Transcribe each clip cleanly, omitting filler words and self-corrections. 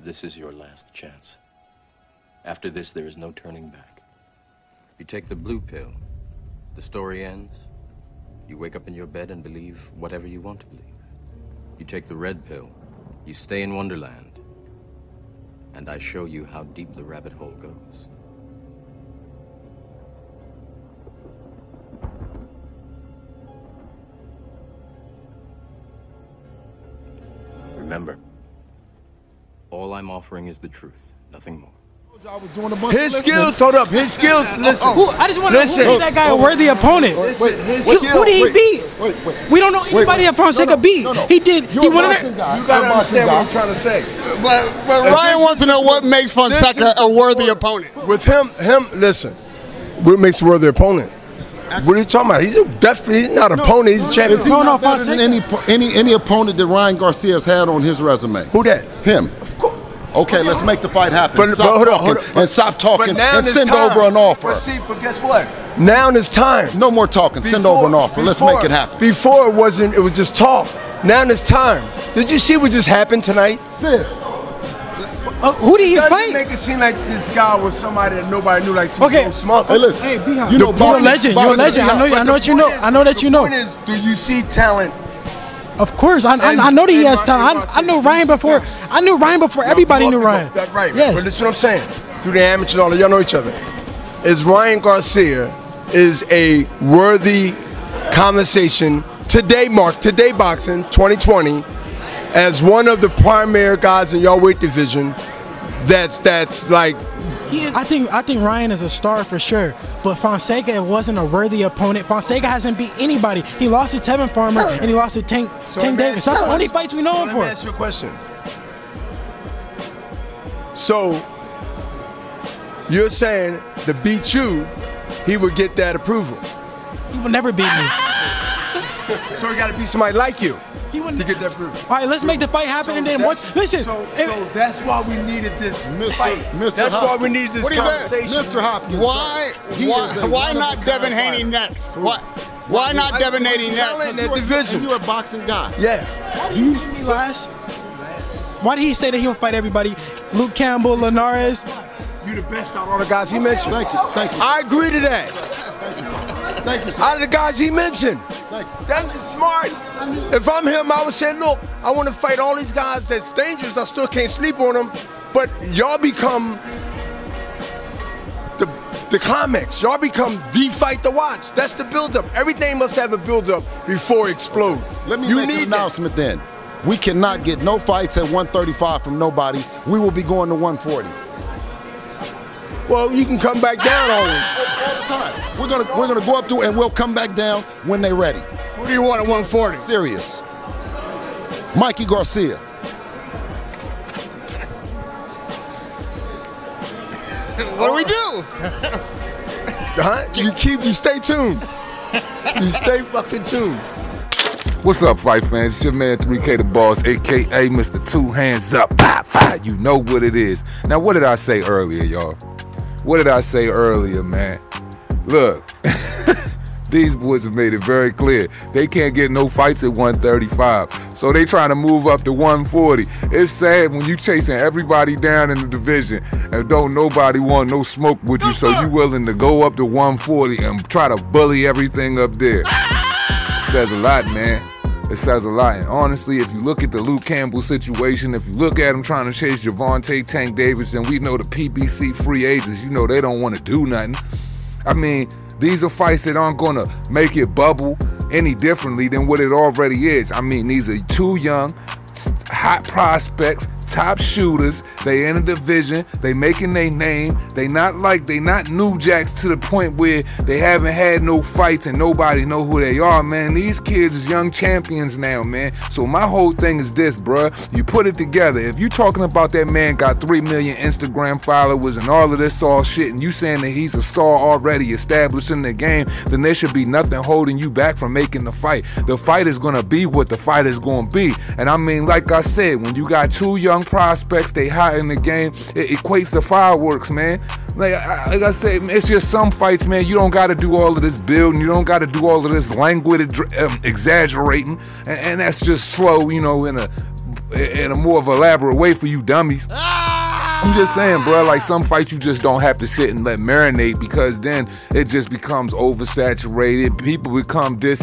This is your last chance. After this, there is no turning back. You take the blue pill, the story ends. You wake up in your bed and believe whatever you want to believe. You take the red pill, you stay in Wonderland, and I show you how deep the rabbit hole goes. Remember, all I'm offering is the truth, nothing more. His skills, hold up, his skills, listen. I just want to know, that guy a worthy opponent? Who did he beat? We don't know anybody that Fonseca beat. He did. He won it. You gotta understand what I'm trying to say. But Ryan wants to know what makes Fonseca a worthy opponent. With him, listen, what makes a worthy opponent? What are you talking about? He's definitely not an opponent. He's a champion. Is he not better than any opponent that Ryan Garcia has had on his resume? Who that? Him. Of course. Okay, let's make the fight happen. But Stop talking and send over an offer. But guess what? Now it's time. No more talking. Send over an offer. Let's make it happen. Before it wasn't. It was just talk. Now it's time. Did you see what just happened tonight? Sis. Who did he fight? Doesn't make it seem like this guy was somebody that nobody knew, like some smart. Hey, listen. Hey, you know, you're a legend. You're a legend. I know what you know. I know that you know. The point is, do you see talent? Of course, I know that he has talent. I knew Ryan before. I knew Ryan before everybody knew Ryan. That's right. Yes. But this is what I'm saying. Through the amateurs and all, y'all know each other. Is Ryan Garcia is a worthy conversation today, Mark, today boxing 2020, as one of the primary guys in your weight division. That's like. I think Ryan is a star for sure, but Fonseca wasn't a worthy opponent. Fonseca hasn't beat anybody. He lost to Tevin Farmer and he lost to Tank Davis. That's the only fights we know him for. Let me ask you a question. So you're saying to beat you, he would get that approval? He would never beat me. So he got to beat somebody like you. He wouldn't to get that proof. All right, let's make the fight happen, and then once. Listen. So that's why we needed this fight. That's why we needed this conversation. Mr. Hopkins. Why not Devin Haney next? Why not Devin Haney next? In that division. You're a boxing guy. Yeah. Do you need me last? Why did he say that he'll fight everybody? Luke Campbell, Linares. You the best out of all the guys he mentioned. Thank you. Thank you. I agree to that. Thank you, sir. Out of the guys he mentioned. That's smart. If I'm him, I would say, look, I want to fight all these guys that's dangerous. I still can't sleep on them. But y'all become the climax. Y'all become the fight to watch. That's the build-up. Everything must have a build-up before it explode. Let me make an announcement then. We cannot get no fights at 135 from nobody. We will be going to 140. Well, you can come back down always. All the time. We're gonna go up to and we'll come back down when they're ready. Who do you want at 140? Serious. Mikey Garcia. What do we do? You stay tuned. You stay fucking tuned. What's up, fight fans? It's your man 3K the Boss, aka Mr. Two Hands Up. You know what it is. Now, what did I say earlier, y'all? What did I say earlier, man? Look, these boys have made it very clear. They can't get no fights at 135. So they trying to move up to 140. It's sad when you chasing everybody down in the division and don't nobody want no smoke with you, so you willing to go up to 140 and try to bully everything up there. It says a lot, man. It says a lot. And honestly, if you look at the Luke Campbell situation, if you look at him trying to chase Javante Tank Davis, and we know the PBC free agents, you know they don't want to do nothing. I mean, these are fights that aren't going to make it bubble any differently than what it already is. I mean, these are two young, hot prospects, top shooters. They in a division. They making their name. They not new jacks to the point where they haven't had no fights and nobody know who they are, man. These kids is young champions now, man. So my whole thing is this, bruh. You put it together. If you talking about that man got 3 million Instagram followers and all of this all shit, and you saying that he's a star already established in the game, then there should be nothing holding you back from making the fight. The fight is gonna be what the fight is gonna be. And I mean, like I said, when you got two young prospects, they hot in the game, it equates to fireworks, man. Like I said, it's just some fights, man, you don't got to do all of this building, you don't got to do all of this languid exaggerating, and that's just slow, you know, in a in a more of an elaborate way for you dummies. I'm just saying, bro, like some fights you just don't have to sit and let marinate, because then it just becomes oversaturated. People become they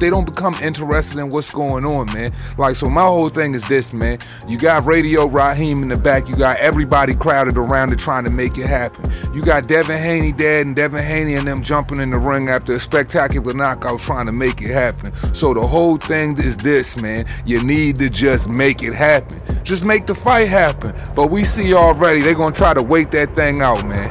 don't become interested in what's going on, man. Like, so my whole thing is this, man. You got Radio Raheem in the back. You got everybody crowded around it trying to make it happen. You got Devin Haney dad and Devin Haney and them jumping in the ring after a spectacular knockout trying to make it happen. So the whole thing is this, man. You need to just make it happen. Just make the fight happen. But we see already they're gonna try to wait that thing out, man.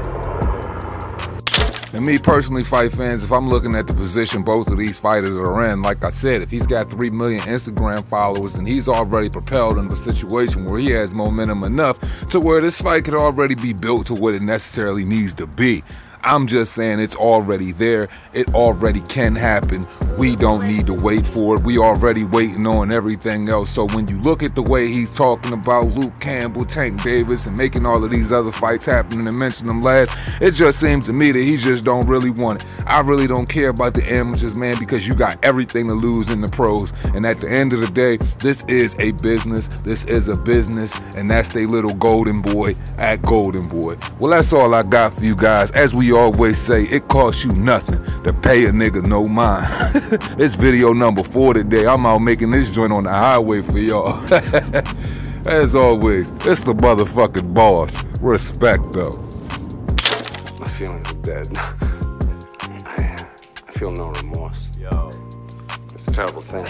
And me personally, fight fans, if I'm looking at the position both of these fighters are in, like I said, if he's got 3 million Instagram followers and he's already propelled into a situation where he has momentum enough to where this fight could already be built to what it necessarily needs to be. I'm just saying it's already there. It already can happen. We don't need to wait for it. We already waiting on everything else. So when you look at the way he's talking about Luke Campbell, Tank Davis, and making all of these other fights happen and mention them last, it just seems to me that he just don't really want it. I really don't care about the amateurs, man, because you got everything to lose in the pros. And at the end of the day, this is a business. This is a business, and that's they little golden boy at Golden Boy. Well, that's all I got for you guys. As we always say, it costs you nothing to pay a nigga no mind. It's video number 4 today. I'm out making this joint on the highway for y'all. As always, it's the motherfucking boss. Respect, though. My feelings are dead. I feel no remorse. Yo. It's a terrible thing.